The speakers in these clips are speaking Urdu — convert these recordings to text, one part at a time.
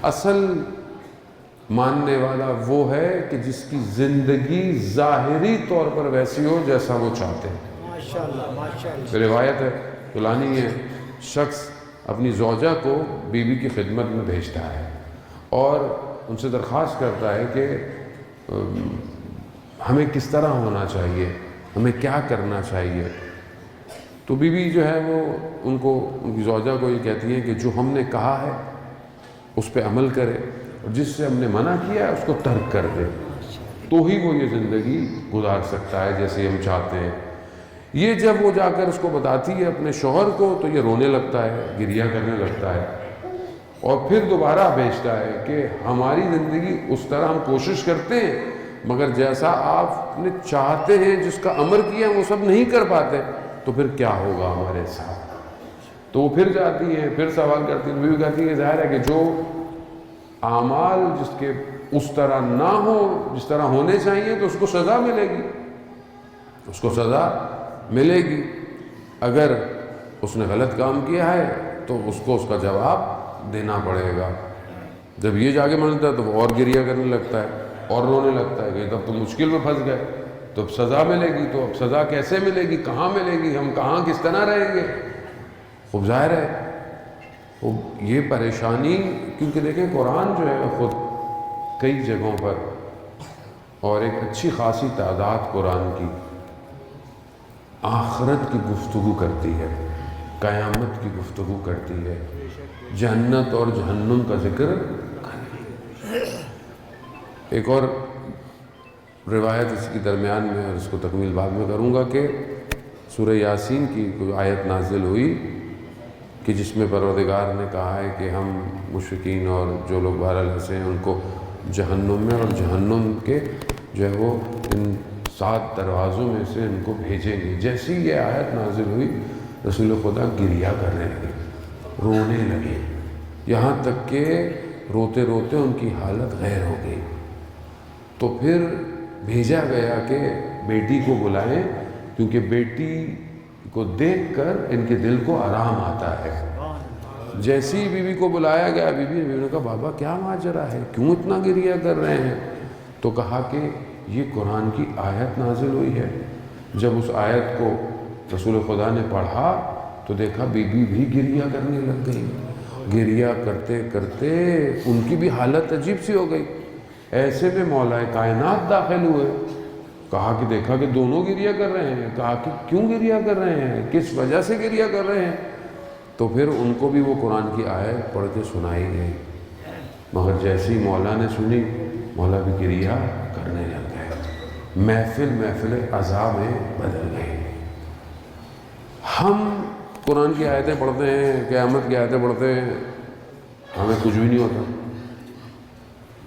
اصل ماننے والا وہ ہے کہ جس کی زندگی ظاہری طور پر ویسی ہو جیسا وہ چاہتے ہیں۔ ماشاءاللہ روایت ہے فلانی ہے، شخص اپنی زوجہ کو بیوی کی خدمت میں بھیجتا ہے اور ان سے درخواست کرتا ہے کہ ہمیں کس طرح ہونا چاہیے، ہمیں کیا کرنا چاہیے۔ تو بیوی جو ہے وہ ان کی زوجہ کو یہ کہتی ہے کہ جو ہم نے کہا ہے اس پہ عمل کرے اور جس سے ہم نے منع کیا ہے اس کو ترک کر دے، تو ہی وہ یہ زندگی گزار سکتا ہے جیسے ہم چاہتے ہیں۔ یہ جب وہ جا کر اس کو بتاتی ہے اپنے شوہر کو تو یہ رونے لگتا ہے، گریہ کرنے لگتا ہے اور پھر دوبارہ بھیجتا ہے کہ ہماری زندگی اس طرح ہم کوشش کرتے ہیں مگر جیسا آپ نے چاہتے ہیں جس کا امر کیا وہ سب نہیں کر پاتے، تو پھر کیا ہوگا ہمارے ساتھ۔ تو وہ پھر جاتی ہیں، پھر سوال کرتی ہیں، بیوی کہتی ہے ظاہر ہے کہ جو اعمال جس کے اس طرح نہ ہو جس طرح ہونے چاہیے تو اس کو سزا ملے گی، اس کو سزا ملے گی۔ اگر اس نے غلط کام کیا ہے تو اس کو اس کا جواب دینا پڑے گا۔ جب یہ جا کے مانتا ہے تو وہ اور گریہ کرنے لگتا ہے اور رونے لگتا ہے کہ تب تو مشکل میں پھنس گئے، تو اب سزا ملے گی، تو اب سزا کیسے ملے گی، کہاں ملے گی، ہم کہاں کس طرح رہیں گے۔ خوب ظاہر ہے یہ پریشانی، کیونکہ دیکھیں قرآن جو ہے خود کئی جگہوں پر اور ایک اچھی خاصی تعداد قرآن کی آخرت کی گفتگو کرتی ہے، قیامت کی گفتگو کرتی ہے، جنت اور جہنم کا ذکر کرتی ہے۔ ایک اور روایت اس کی درمیان میں اور اس کو تکمیل بعد میں کروں گا کہ سورہ یاسین کی کوئی آیت نازل ہوئی کہ جس میں پروردگار نے کہا ہے کہ ہم مشرکین اور جو لوگ بہرحال ایسے ہیں ان کو جہنم میں اور جہنم کے جو ہے وہ ان 7 دروازوں میں سے ان کو بھیجیں گے۔ جیسی یہ آیت نازل ہوئی رسول خدا گریہ کرنے لگے، رونے لگے، یہاں تک کہ روتے روتے ان کی حالت غیر ہو گئی۔ تو پھر بھیجا گیا کہ بیٹی کو بلائیں، کیونکہ بیٹی کو دیکھ کر ان کے دل کو آرام آتا ہے۔ جیسی بیوی کو بلایا گیا، بیوی نے کہا بابا کیا ماجرا ہے، کیوں اتنا گریہ کر رہے ہیں؟ تو کہا کہ یہ قرآن کی آیت نازل ہوئی ہے۔ جب اس آیت کو رسول خدا نے پڑھا تو دیکھا بیوی بھی گریہ کرنے لگ گئی، گریہ کرتے کرتے ان کی بھی حالت عجیب سی ہو گئی۔ ایسے میں مولا کائنات داخل ہوئے، کہا کہ دیکھا کہ دونوں گریہ کر رہے ہیں، کہا کہ کیوں گریہ کر رہے ہیں، کس وجہ سے گریہ کر رہے ہیں؟ تو پھر ان کو بھی وہ قرآن کی آیت پڑھ کے سنائی گئی، مگر جیسی مولا نے سنی مولا بھی گریہ کرنے لگ گئے، محفل عذاب میں بدل گئی۔ ہم قرآن کی آیتیں پڑھتے ہیں، قیامت کی آیتیں پڑھتے ہیں، ہمیں کچھ بھی نہیں ہوتا۔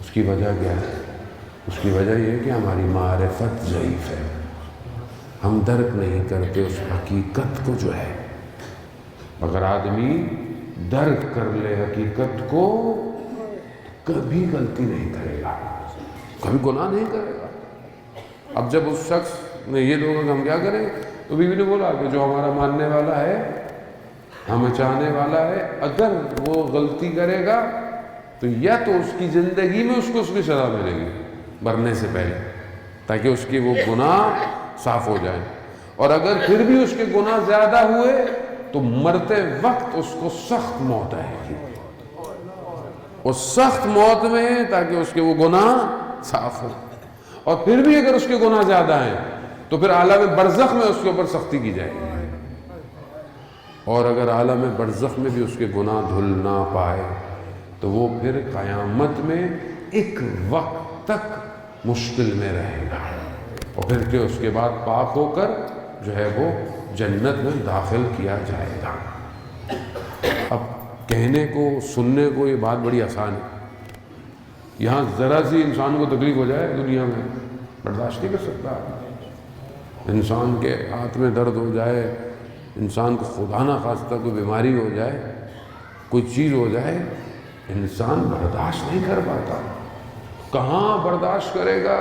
اس کی وجہ کیا ہے؟ اس کی وجہ یہ ہے کہ ہماری معرفت ضعیف ہے، ہم درک نہیں کرتے اس حقیقت کو جو ہے۔ اگر آدمی درک کر لے حقیقت کو کبھی غلطی نہیں کرے گا، کبھی گناہ نہیں کرے گا۔ اب جب اس شخص نے یہ لوگا کہ ہم کیا کریں، تو بیوی نے بولا کہ جو ہمارا ماننے والا ہے، ہمیں چاہنے والا ہے، اگر وہ غلطی کرے گا تو یا تو اس کی زندگی میں اس کو اس کی سزا ملے گی مرنے سے پہلے، تاکہ اس کی وہ گناہ صاف ہو جائیں، اور اگر پھر بھی اس کے گناہ زیادہ ہوئے تو مرتے وقت اس کو سخت موت آئے گی، اس سخت موت میں تاکہ اس کے وہ گناہ صاف ہو، اور پھر بھی اگر اس کے گناہ زیادہ ہیں تو پھر عالم برزخ میں اس کے اوپر سختی کی جائے گی، اور اگر عالم برزخ میں بھی اس کے گناہ دھل نہ پائے تو وہ پھر قیامت میں ایک وقت تک مشکل میں رہے گا، اور پھر کہ اس کے بعد پاک ہو کر جو ہے وہ جنت میں داخل کیا جائے گا۔ اب کہنے کو سننے کو یہ بات بڑی آسان ہے، یہاں ذرا سی انسان کو تکلیف ہو جائے دنیا میں برداشت نہیں کر سکتا، انسان کے ہاتھ میں درد ہو جائے، انسان کو خدا نہ خواستہ کوئی بیماری ہو جائے، کوئی چیز ہو جائے، انسان برداشت نہیں کر پاتا۔ کہاں برداشت کرے گا؟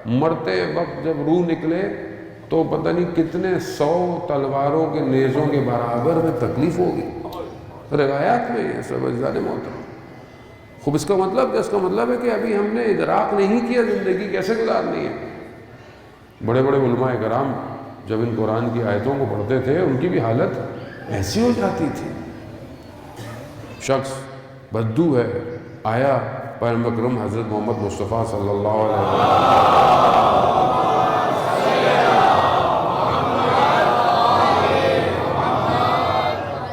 مرتے وقت جب روح نکلے تو پتہ نہیں کتنے 100 تلواروں کے نیزوں کے برابر میں تکلیف ہوگی، روایات میں یہ سب اجزاء محترم۔ خوب اس کا مطلب اس کا مطلب ہے کہ ابھی ہم نے ادراک نہیں کیا زندگی کیسے گزارنی ہے۔ بڑے بڑے علماء کرام جب ان قرآن کی آیتوں کو پڑھتے تھے ان کی بھی حالت ایسی ہو جاتی تھی۔ شخص بدو ہے، آیا پیغمبر اکرم حضرت محمد مصطفیٰ صلی اللہ علیہ وسلم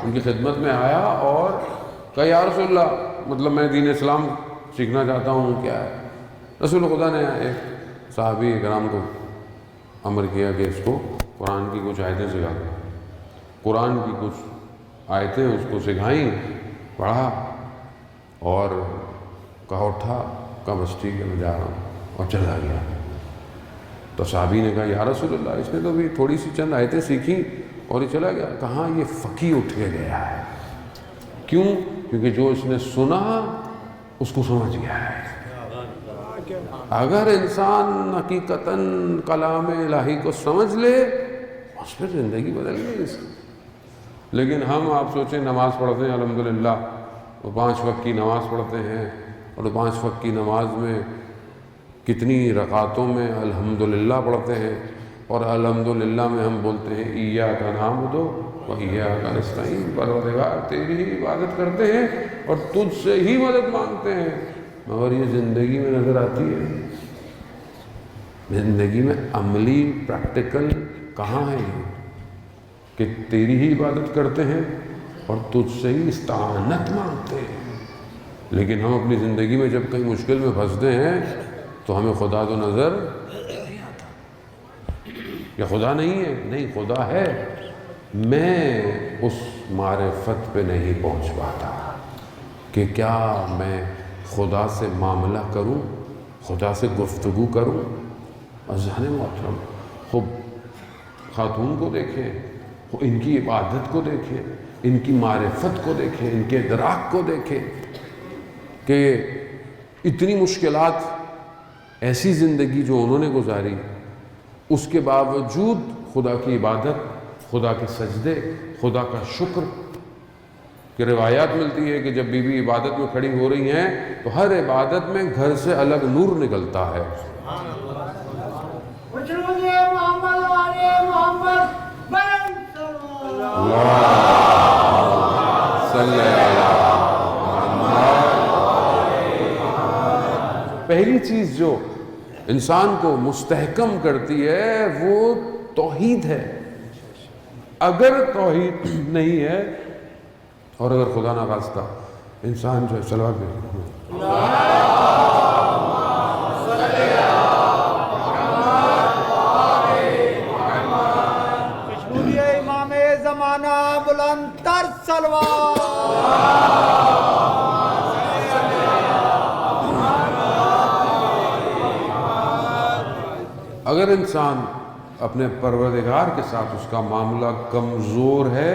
ان کی خدمت میں آیا اور کہا یا رسول اللہ، مطلب میں دین اسلام سیکھنا چاہتا ہوں، کیا ہے؟ رسول خدا نے ایک صحابی کرام کو امر کیا کہ اس کو قرآن کی کچھ آیتیں سکھا دیں۔ قرآن کی کچھ آیتیں اس کو سکھائیں، پڑھا اور کہا اٹھا، کہا بس ٹھیک ہے میں جا رہا ہوں، اور چلا گیا۔ تو صحابی نے کہا یا رسول اللہ، اس نے تو بھی تھوڑی سی چند آیتیں سیکھیں اور یہ چلا گیا۔ کہاں یہ فقی اٹھ کے گیا ہے۔ کیوں؟ کیونکہ جو اس نے سنا اس کو سمجھ گیا ہے۔ اگر انسان حقیقتاً کلام الہی کو سمجھ لے اس پہ زندگی بدل گئی اس کی۔ لیکن ہم آپ سوچیں نماز پڑھتے ہیں الحمدللہ، وہ 5 وقت کی نماز پڑھتے ہیں، اور 5 وقت کی نماز میں کتنی رکعتوں میں الحمدللہ پڑھتے ہیں، اور الحمدللہ میں ہم بولتے ہیں ایاک نعبد و ایاک نستعین، پروردگار تیری ہی عبادت کرتے ہیں اور تجھ سے ہی مدد مانگتے ہیں، مگر یہ زندگی میں نظر آتی ہے؟ زندگی میں عملی پریکٹیکل کہاں ہے یہ کہ تیری ہی عبادت کرتے ہیں اور تجھ سے ہی استعانت مانگتے ہیں؟ لیکن ہم اپنی زندگی میں جب کہیں مشکل میں پھنستے ہیں تو ہمیں خدا تو نظر نہیں آتا۔ یا خدا نہیں ہے؟ نہیں، خدا ہے، میں اس معرفت پہ نہیں پہنچ پاتا کہ کیا میں خدا سے معاملہ کروں، خدا سے گفتگو کروں۔ عزیزان محترم، خوب خاتون کو دیکھیں، ان کی عبادت کو دیکھیں، ان کی معرفت کو دیکھیں، ان کے ادراک کو دیکھیں کہ اتنی مشکلات، ایسی زندگی جو انہوں نے گزاری، اس کے باوجود خدا کی عبادت، خدا کے سجدے، خدا کا شکر کہ روایات ملتی ہے کہ جب بی بی عبادت میں کھڑی ہو رہی ہیں تو ہر عبادت میں گھر سے الگ نور نکلتا ہے۔ پہلی چیز جو انسان کو مستحکم کرتی ہے وہ توحید ہے۔ اگر توحید نہیں ہے اور اگر خدا نخواستہ انسان جو ہے صلوات بھیجے امام زمانہ بلند تر صلوات، اگر انسان اپنے پروردگار کے ساتھ اس کا معاملہ کمزور ہے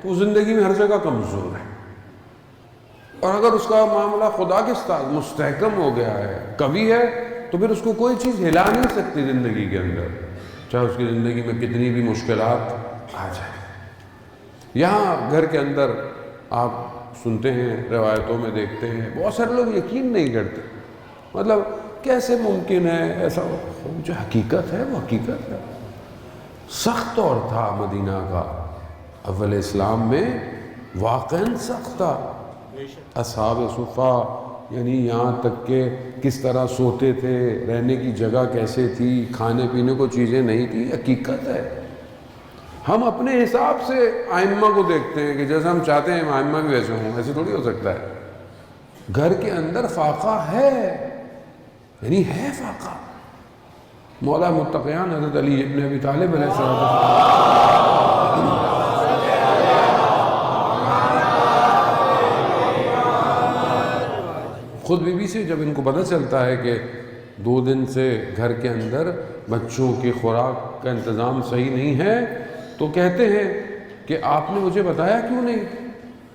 تو زندگی میں ہر جگہ کمزور ہے، اور اگر اس کا معاملہ خدا کے ساتھ مستحکم ہو گیا ہے، قوی ہے، تو پھر اس کو کوئی چیز ہلا نہیں سکتی زندگی کے اندر، چاہے اس کی زندگی میں کتنی بھی مشکلات آ جائیں۔ یہاں گھر کے اندر آپ سنتے ہیں، روایتوں میں دیکھتے ہیں، بہت سارے لوگ یقین نہیں کرتے، مطلب کیسے ممکن ہے ایسا؟ جو حقیقت ہے وہ حقیقت ہے۔ سخت دور تھا مدینہ کا اول اسلام میں، واقعاً سخت تھا۔ اصحاب صفا یعنی یہاں تک کہ کس طرح سوتے تھے، رہنے کی جگہ کیسے تھی، کھانے پینے کو چیزیں نہیں تھی، حقیقت ہے۔ ہم اپنے حساب سے ائمہ کو دیکھتے ہیں کہ جیسا ہم چاہتے ہیں ائمہ بھی ویسے ہوں، ایسے تھوڑی ہو سکتا ہے۔ گھر کے اندر فاقہ ہے، یعنی ہے فاقہ۔ مولا متقیان حضرت علی ابن ابی طالب علیہ السلام خود بی بی سے جب ان کو پتہ چلتا ہے کہ 2 دن سے گھر کے اندر بچوں کی خوراک کا انتظام صحیح نہیں ہے، تو کہتے ہیں کہ آپ نے مجھے بتایا کیوں نہیں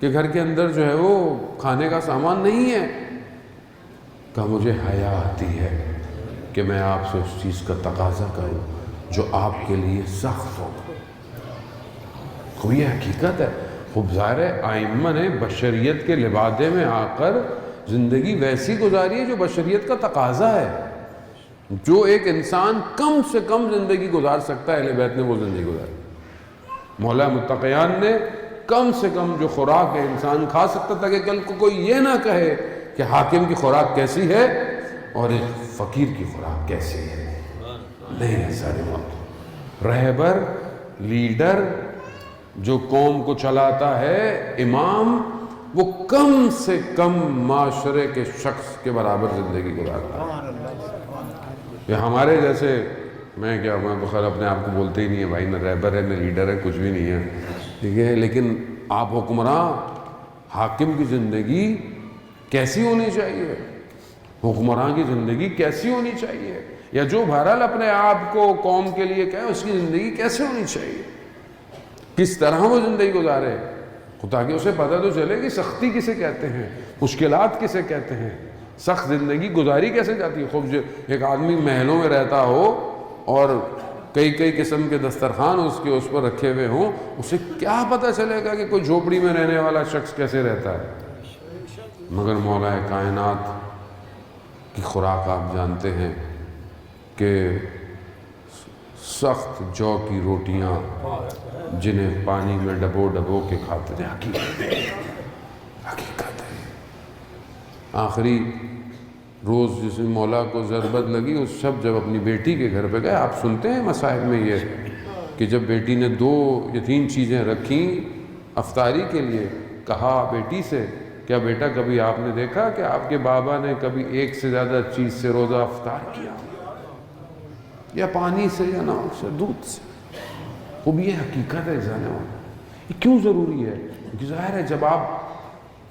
کہ گھر کے اندر جو ہے وہ کھانے کا سامان نہیں ہے؟ کہا مجھے حیا آتی ہے کہ میں آپ سے اس چیز کا تقاضا کروں جو آپ کے لیے سخت ہو۔ خوب یہ حقیقت ہے۔ خوب ظاہر ہے ائمہ نے بشریت کے لبادے میں آ کر زندگی ویسی گزاری جو بشریت کا تقاضا ہے. جو ایک انسان کم سے کم زندگی گزار سکتا ہے اہل بیت نے وہ زندگی گزاری. مولا متقیان نے کم سے کم جو خوراک ہے انسان کھا سکتا تھا کہ کل کو کوئی یہ نہ کہے کہ حاکم کی خوراک کیسی ہے اور ایک فقیر کی خوراک کیسی ہے. نہیں ہے سارے موت. رہبر، لیڈر جو قوم کو چلاتا ہے، امام، وہ کم سے کم معاشرے کے شخص کے برابر زندگی گزارتا ہے. یہ ہمارے جیسے میں تو خیر اپنے آپ کو بولتے ہی نہیں ہے بھائی، نہ رہبر ہے نہ لیڈر ہے، کچھ بھی نہیں ہے، ٹھیک ہے. لیکن آپ حکمراں، حاکم کی زندگی کیسی ہونی چاہیے، حکمراں کی زندگی کیسی ہونی چاہیے، یا جو بہرحال اپنے آپ کو قوم کے لیے کہے اس کی زندگی کیسے ہونی چاہیے، کس طرح وہ زندگی گزارے، تاکہ اسے پتہ تو چلے کہ سختی کسے کہتے ہیں، مشکلات کسے کہتے ہیں، سخت زندگی گزاری کیسے جاتی ہے. خوب ایک آدمی محلوں میں رہتا ہو اور کئی قسم کے دسترخوان اس پر رکھے ہوئے ہوں، اسے کیا پتہ چلے گا کہ کوئی جھوپڑی میں رہنے والا شخص کیسے رہتا ہے. مگر مولا کائنات کی خوراک آپ جانتے ہیں کہ سخت جو کی روٹیاں جنہیں پانی میں ڈبو کے کھاتے تھے. حقیقت ہے. آخری روز جس میں مولا کو ضربت لگی اس شب جب اپنی بیٹی کے گھر پہ گئے، آپ سنتے ہیں مصائب میں یہ کہ جب بیٹی نے 2 یا 3 چیزیں رکھیں افطاری کے لیے، کہا بیٹی سے کیا بیٹا کبھی آپ نے دیکھا کہ آپ کے بابا نے کبھی ایک سے زیادہ چیز سے روزہ افطار کیا، یا پانی سے یا نمک سے، دودھ سے. خوب یہ حقیقت ہے جانے والا. یہ کیوں ضروری ہے؟ کیونکہ ظاہر ہے جب آپ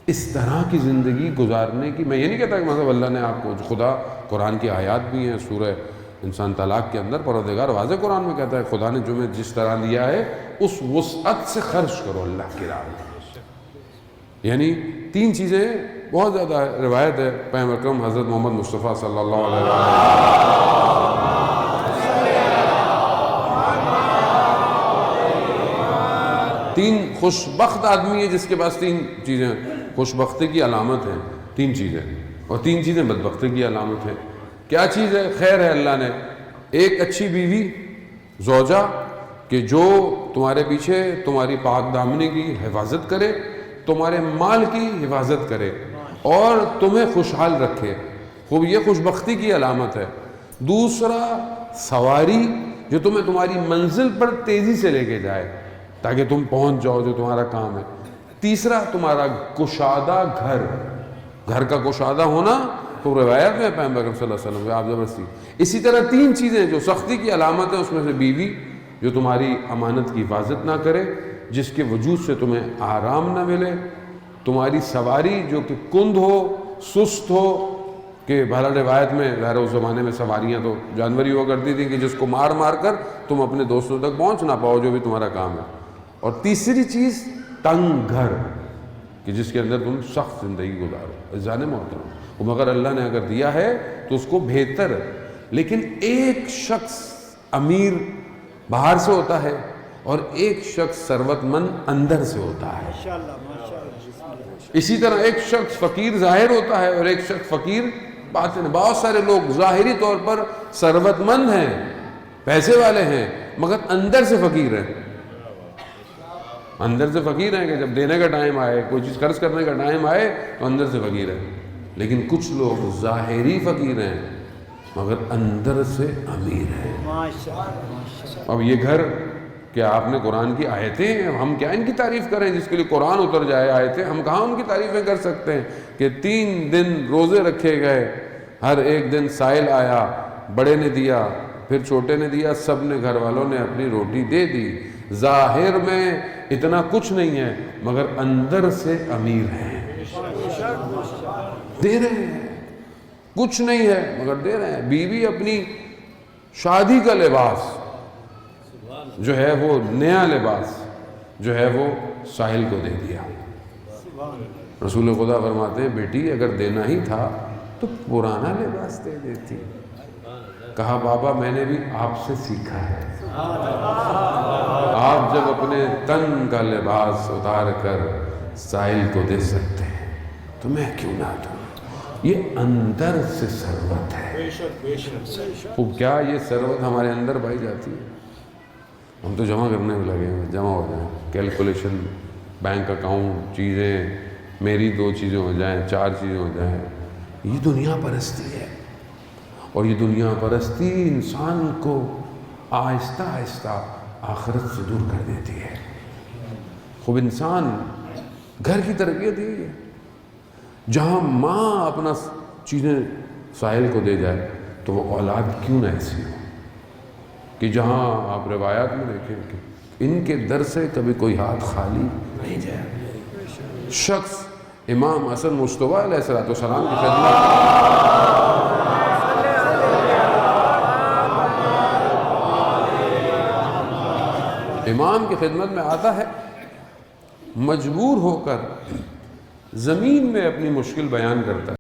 اس طرح کی زندگی گزارنے کی، میں یہ نہیں کہتا کہ مطلب اللہ نے آپ کو، خدا قرآن کی آیات بھی ہیں سورہ انسان طلاق کے اندر، پروردگار واضح قرآن میں کہتا ہے خدا نے جو میں جس طرح دیا ہے اس وسعت سے خرچ کرو اللہ کی راہ میں. یعنی 3 چیزیں بہت زیادہ روایت ہے پیغمبر اکرم حضرت محمد مصطفیٰ صلی اللہ علیہ وسلم. 3 خوش بخت آدمی ہے جس کے پاس 3 چیزیں خوش بختی کی علامت ہیں. 3 چیزیں، اور 3 چیزیں بدبختی کی علامت ہیں. کیا چیز ہے؟ خیر ہے اللہ نے. ایک اچھی بیوی، زوجہ، کہ جو تمہارے پیچھے تمہاری پاک دامنی کی حفاظت کرے، تمہارے مال کی حفاظت کرے اور تمہیں خوشحال رکھے. خوب یہ خوش بختی کی علامت ہے. دوسرا سواری، جو تمہیں تمہاری منزل پر تیزی سے لے کے جائے تاکہ تم پہنچ جاؤ جو تمہارا کام ہے. تیسرا تمہارا کشادہ گھر کا کشادہ ہونا تو روایت میں پیغمبر صلی اللہ علیہ وسلم آپ زبردستی. اسی طرح 3 چیزیں جو سختی کی علامت ہیں، اس میں سے بیوی جو تمہاری امانت کی حفاظت نہ کرے، جس کے وجود سے تمہیں آرام نہ ملے، تمہاری سواری جو کہ کند ہو، سست ہو، کہ بہرحال روایت میں ظاہر اس زمانے میں سواریاں تو جانور ہی ہوا کرتی تھیں کہ جس کو مار کر تم اپنے دوستوں تک پہنچ نہ پاؤ جو بھی تمہارا کام ہے. اور تیسری چیز تنگ گھر، کہ جس کے اندر تم سخت زندگی گزارو. عزیزان محترم، مگر اللہ نے اگر دیا ہے تو اس کو بہتر. لیکن ایک شخص امیر باہر سے ہوتا ہے اور ایک شخص ثروت مند اندر سے ہوتا ہے. اسی طرح ایک شخص فقیر ظاہر ہوتا ہے اور ایک شخص فقیر باطن. بہت سارے لوگ ظاہری طور پر ثروت مند ہیں، پیسے والے ہیں، مگر اندر سے فقیر ہیں. اندر سے فقیر ہیں کہ جب دینے کا ٹائم آئے، کوئی چیز خرچ کرنے کا ٹائم آئے تو اندر سے فقیر ہے. لیکن کچھ لوگ ظاہری فقیر ہیں مگر اندر سے امیر ہیں. اب یہ گھر کہ آپ نے قرآن کی آیتیں، ہم کیا ان کی تعریف کریں جس کے لیے قرآن اتر جائے آیتیں، ہم کہاں ان کی تعریفیں کر سکتے ہیں کہ 3 دن روزے رکھے گئے، ہر ایک دن سائل آیا، بڑے نے دیا پھر چھوٹے نے دیا، سب نے گھر والوں نے اپنی روٹی دے دی. ظاہر میں اتنا کچھ نہیں ہے مگر اندر سے امیر ہیں، دے رہے ہیں. کچھ نہیں ہے مگر دے رہے ہیں. بیوی اپنی شادی کا لباس جو ہے وہ نیا لباس جو ہے وہ ساحل کو دے دیا. رسول خدا فرماتے ہیں بیٹی اگر دینا ہی تھا تو پرانا لباس دے دیتی. کہا بابا میں نے بھی آپ سے سیکھا ہے، آپ جب اپنے تن کا لباس اتار کر ساحل کو دے سکتے ہیں تو میں کیوں نہ دوں. یہ اندر سے ثروت ہے. وہ کیا یہ ثروت ہمارے اندر پائی جاتی ہے؟ ہم تو جمع کرنے میں لگے ہیں، جمع ہو جائیں، کیلکولیشن، بینک اکاؤنٹ، چیزیں، میری 2 چیزیں ہو جائیں، 4 چیزیں ہو جائیں. یہ دنیا پرستی ہے، اور یہ دنیا پرستی انسان کو آہستہ آہستہ آخرت سے دور کر دیتی ہے. خوب انسان گھر کی تربیت یہی ہے، جہاں ماں اپنا چیزیں سائل کو دے جائے تو وہ اولاد کیوں نہ ایسی ہو کہ جہاں آپ روایات میں دیکھیں کہ ان کے در سے کبھی کوئی ہاتھ خالی نہیں جائے. شخص امام حسن مصطفیٰ علیہ السلام کی امام کی خدمت میں آتا ہے، مجبور ہو کر زمین میں اپنی مشکل بیان کرتا ہے.